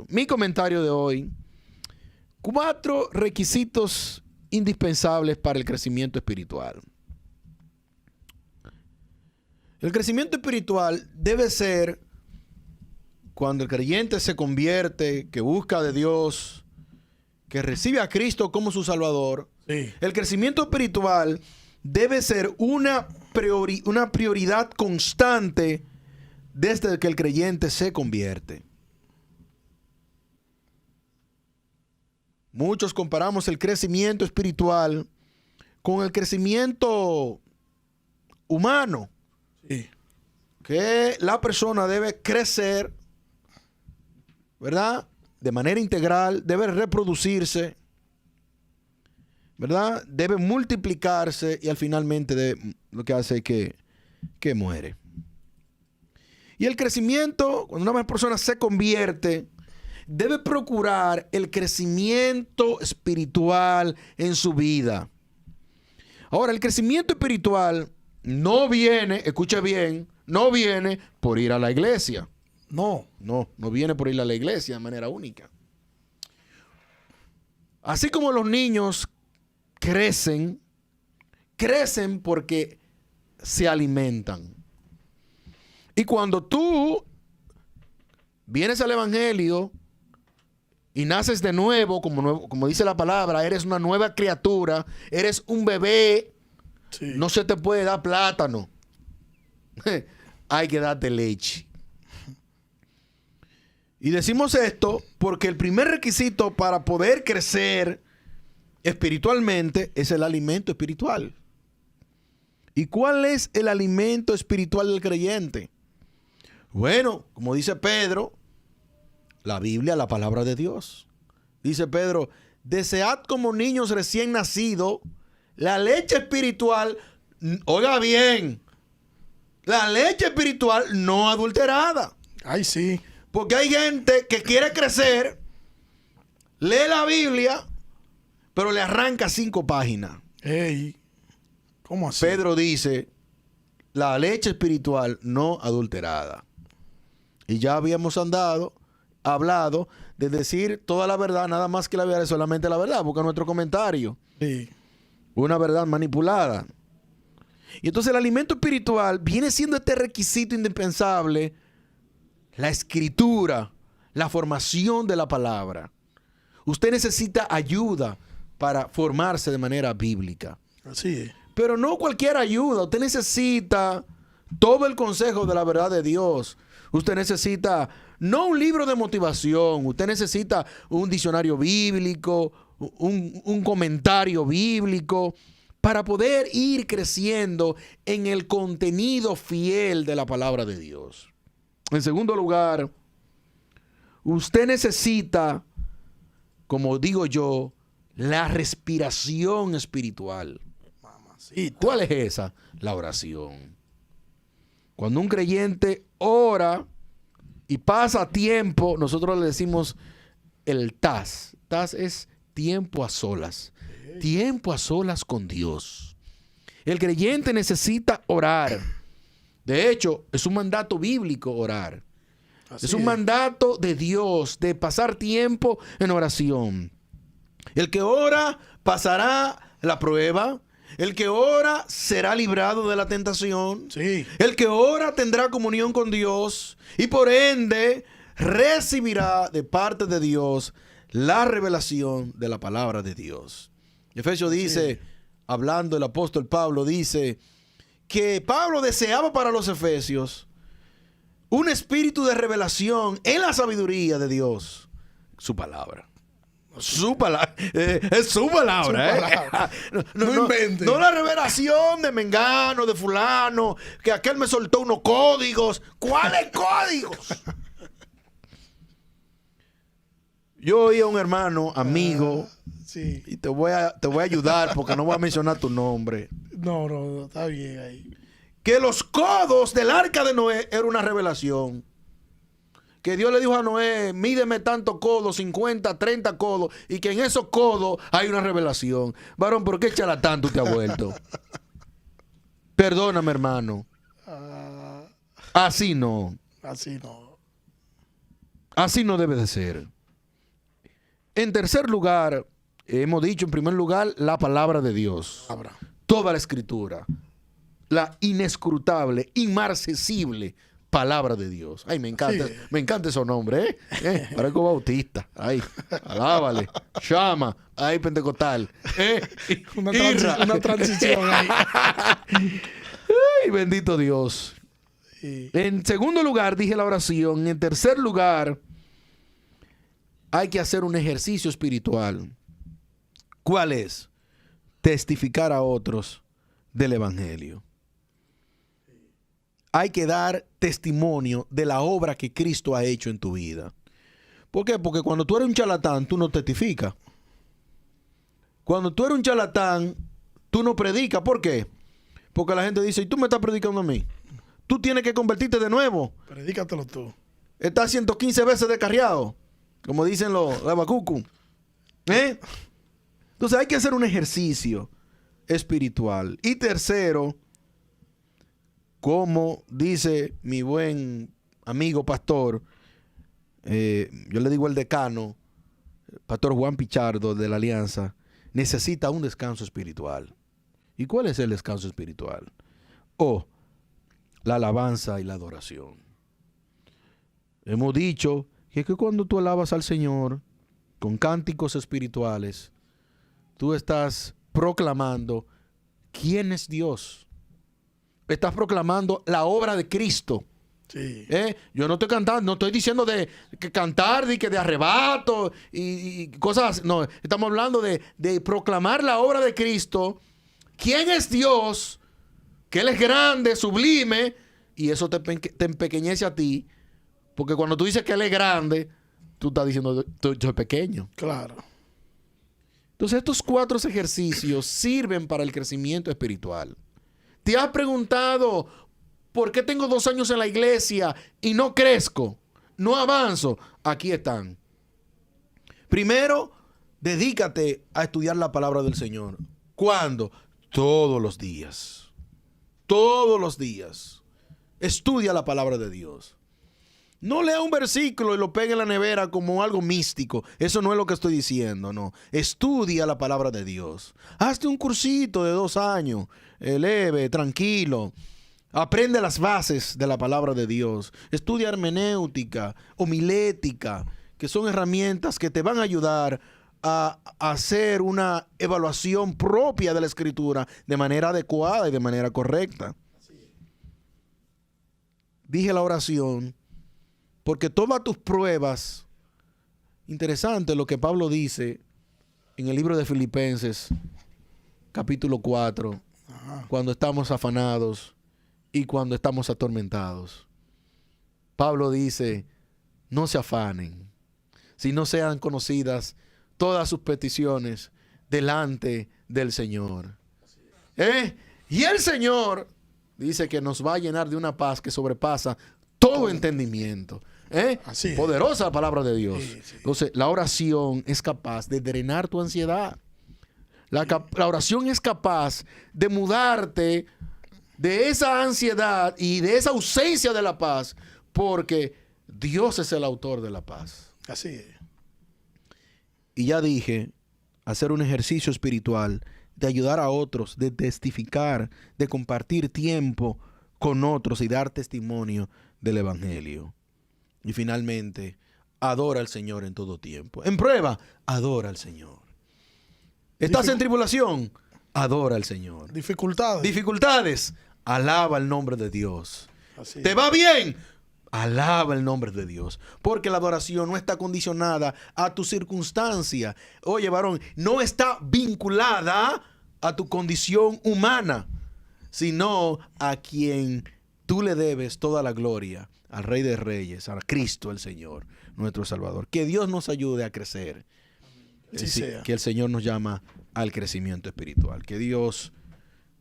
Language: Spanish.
Mi comentario de hoy: 4 requisitos indispensables para el crecimiento espiritual. El crecimiento espiritual debe ser cuando el creyente se convierte, que busca de Dios, que recibe a Cristo como su Salvador. Sí. El crecimiento espiritual debe ser una prioridad constante desde que el creyente se convierte. Muchos comparamos el crecimiento espiritual con el crecimiento humano. Sí. Que la persona debe crecer, ¿verdad? De manera integral, debe reproducirse, ¿verdad? Debe multiplicarse y al finalmente lo que hace es que muere. Y el crecimiento, cuando una persona se convierte, debe procurar el crecimiento espiritual en su vida. Ahora, el crecimiento espiritual no viene, escuche bien, no viene por ir a la iglesia. No viene por ir a la iglesia de manera única. Así como los niños crecen porque se alimentan. Y cuando tú vienes al evangelio y naces de nuevo, como dice la palabra, eres una nueva criatura, eres un bebé, Sí. no se te puede dar plátano. Hay que darte leche. Y decimos esto porque el primer requisito para poder crecer espiritualmente es el alimento espiritual. ¿Y cuál es el alimento espiritual del creyente? Bueno, como dice Pedro, la Biblia, la palabra de Dios. Dice Pedro: desead como niños recién nacidos la leche espiritual, oiga bien, la leche espiritual no adulterada. Ay, sí. Porque hay gente que quiere crecer, lee la Biblia, pero le arranca 5 páginas. Ey, ¿cómo así? Pedro dice: la leche espiritual no adulterada. Y ya habíamos hablado de decir toda la verdad, nada más que la verdad, es solamente la verdad, porque nuestro comentario, Sí. una verdad manipulada. Y entonces el alimento espiritual viene siendo este requisito indispensable: la escritura, la formación de la palabra. Usted necesita ayuda para formarse de manera bíblica. Así es. Pero no cualquier ayuda. Usted necesita todo el consejo de la verdad de Dios. Usted necesita no un libro de motivación. Usted necesita un diccionario bíblico, un comentario bíblico, para poder ir creciendo en el contenido fiel de la palabra de Dios. En segundo lugar, usted necesita, como digo yo, la respiración espiritual. Mamacita. ¿Cuál es esa? La oración. Cuando un creyente ora y pasa tiempo, nosotros le decimos el TAS. TAS es tiempo a solas. Tiempo a solas con Dios. El creyente necesita orar. De hecho, es un mandato bíblico orar. Así Es un mandato de Dios de pasar tiempo en oración. El que ora pasará la prueba. El que ora será librado de la tentación. Sí. El que ora tendrá comunión con Dios y por ende recibirá de parte de Dios la revelación de la palabra de Dios. Efesios dice, hablando el apóstol Pablo, dice que Pablo deseaba para los efesios un espíritu de revelación en la sabiduría de Dios, su palabra. Su palabra, es su palabra. Su palabra. No invente. No la revelación de Mengano, de fulano, que aquel me soltó unos códigos. ¿Cuáles códigos? Yo oí a un hermano, amigo, Sí. y te voy a ayudar porque no voy a mencionar tu nombre, No, está bien ahí. que los codos del arca de Noé era una revelación. Que Dios le dijo a Noé: mídeme tantos codos, 50, 30 codos, y que en esos codos hay una revelación. Varón, ¿por qué charlatán tú te has vuelto? Perdóname, hermano. Así no. Así no. Así no debe de ser. En tercer lugar, hemos dicho en primer lugar la palabra de Dios. Abra. Toda la escritura. La inescrutable, inmarcesible palabra de Dios. Ay, me encanta esos nombres, Parezco bautista. Ay, alábale. Chama. Ay, pentecostal. Una transición ahí. Ay, bendito Dios. Sí. En segundo lugar, dije la oración. En tercer lugar, hay que hacer un ejercicio espiritual. ¿Cuál es? Testificar a otros del evangelio. Hay que dar testimonio de la obra que Cristo ha hecho en tu vida. ¿Por qué? Porque cuando tú eres un charlatán, tú no testificas. Cuando tú eres un charlatán, tú no predicas. ¿Por qué? Porque la gente dice, ¿y tú me estás predicando a mí? Tú tienes que convertirte de nuevo. Predícatelo tú. Estás 115 veces descarriado, como dicen los abacucu. Entonces hay que hacer un ejercicio espiritual. Y tercero, como dice mi buen amigo pastor, yo le digo el decano, pastor Juan Pichardo de la Alianza, necesita un descanso espiritual. ¿Y cuál es el descanso espiritual? La alabanza y la adoración. Hemos dicho que cuando tú alabas al Señor con cánticos espirituales, tú estás proclamando quién es Dios. Estás proclamando la obra de Cristo. Sí. Yo no estoy cantando, no estoy diciendo de que cantar, de arrebato y cosas así. No, estamos hablando de proclamar la obra de Cristo. ¿Quién es Dios? Que Él es grande, sublime, y eso te empequeñece a ti. Porque cuando tú dices que Él es grande, tú estás diciendo yo soy pequeño. Claro. Entonces estos 4 ejercicios sirven para el crecimiento espiritual. ¿Te has preguntado por qué tengo 2 años en la iglesia y no crezco, no avanzo? Aquí están. Primero, dedícate a estudiar la palabra del Señor. ¿Cuándo? Todos los días. Todos los días. Estudia la palabra de Dios. No lea un versículo y lo pegue en la nevera como algo místico. Eso no es lo que estoy diciendo, no. Estudia la palabra de Dios. Hazte un cursito de 2 años, leve, tranquilo. Aprende las bases de la palabra de Dios. Estudia hermenéutica, homilética, que son herramientas que te van a ayudar a hacer una evaluación propia de la Escritura de manera adecuada y de manera correcta. Dije la oración porque todas tus pruebas, interesante lo que Pablo dice en el libro de Filipenses, capítulo 4, cuando estamos afanados y cuando estamos atormentados. Pablo dice, no se afanen, si no sean conocidas todas sus peticiones delante del Señor. Y el Señor dice que nos va a llenar de una paz que sobrepasa todo entendimiento. Así es. Poderosa la palabra de Dios. Sí, sí. Entonces, la oración es capaz de drenar tu ansiedad. La oración es capaz de mudarte de esa ansiedad y de esa ausencia de la paz, porque Dios es el autor de la paz. Así es. Y ya dije, hacer un ejercicio espiritual, de ayudar a otros, de testificar, de compartir tiempo con otros y dar testimonio del evangelio. Y finalmente, adora al Señor en todo tiempo. En prueba, adora al Señor. ¿Estás en tribulación? Adora al Señor. Dificultades, alaba el nombre de Dios. Así ¿Te va bien? Alaba el nombre de Dios, porque la adoración no está condicionada a tu circunstancia. Oye, varón, no está vinculada a tu condición humana, sino a quien tú le debes toda la gloria, al Rey de Reyes, a Cristo el Señor, nuestro Salvador. Que Dios nos ayude a crecer. Así sea. Que el Señor nos llama al crecimiento espiritual. Que Dios